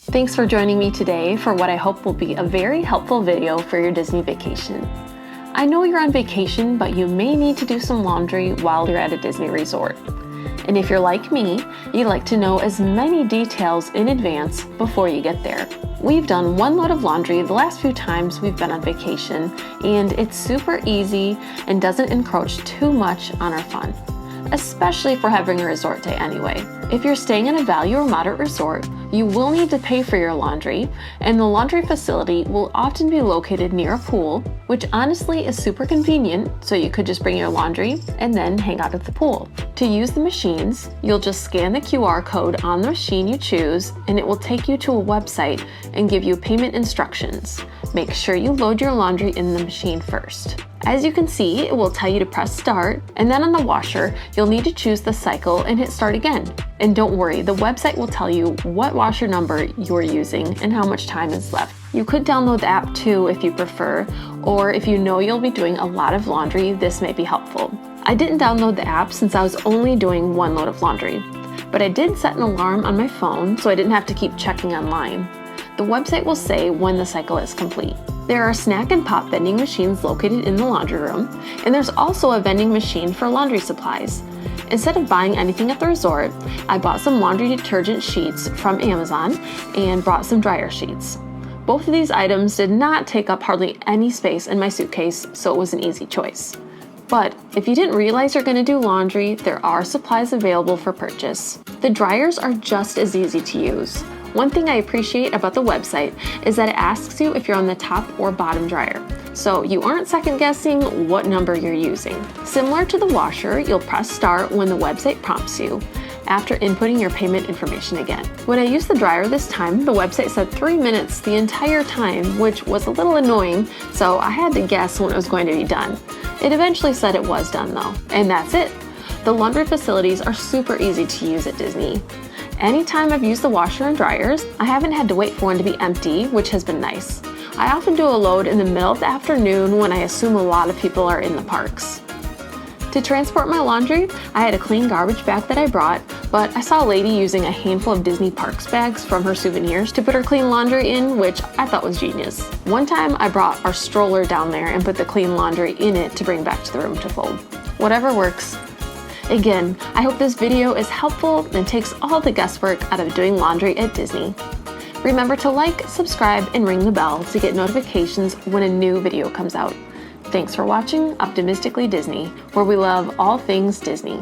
Thanks for joining me today for what I hope will be a very helpful video for your Disney vacation. I know you're on vacation, but you may need to do some laundry while you're at a Disney resort. And if you're like me, you like to know as many details in advance before you get there. We've done one load of laundry the last few times we've been on vacation, and it's super easy and doesn't encroach too much on our fun, especially if we're having a resort day anyway. If you're staying in a value or moderate resort, you will need to pay for your laundry, and the laundry facility will often be located near a pool, which honestly is super convenient, so you could just bring your laundry and then hang out at the pool. To use the machines, you'll just scan the QR code on the machine you choose, and it will take you to a website and give you payment instructions. Make sure you load your laundry in the machine first. As you can see, it will tell you to press start, and then on the washer, you'll need to choose the cycle and hit start again. And don't worry, the website will tell you what washer number you're using and how much time is left. You could download the app too if you prefer, or if you know you'll be doing a lot of laundry, this may be helpful. I didn't download the app since I was only doing one load of laundry, but I did set an alarm on my phone so I didn't have to keep checking online. The website will say when the cycle is complete. There are snack and pop vending machines located in the laundry room, and there's also a vending machine for laundry supplies. Instead of buying anything at the resort, I bought some laundry detergent sheets from Amazon and brought some dryer sheets. Both of these items did not take up hardly any space in my suitcase, so it was an easy choice. But if you didn't realize you're going to do laundry, there are supplies available for purchase. The dryers are just as easy to use. One thing I appreciate about the website is that it asks you if you're on the top or bottom dryer, so you aren't second guessing what number you're using. Similar to the washer, you'll press start when the website prompts you, after inputting your payment information again. When I used the dryer this time, the website said 3 minutes the entire time, which was a little annoying, so I had to guess when it was going to be done. It eventually said it was done though, and that's it. The laundry facilities are super easy to use at Disney. Anytime I've used the washer and dryers, I haven't had to wait for one to be empty, which has been nice. I often do a load in the middle of the afternoon when I assume a lot of people are in the parks. To transport my laundry, I had a clean garbage bag that I brought, but I saw a lady using a handful of Disney Parks bags from her souvenirs to put her clean laundry in, which I thought was genius. One time I brought our stroller down there and put the clean laundry in it to bring back to the room to fold. Whatever works. Again, I hope this video is helpful and takes all the guesswork out of doing laundry at Disney. Remember to like, subscribe, and ring the bell to get notifications when a new video comes out. Thanks for watching Optimistically Disney, where we love all things Disney.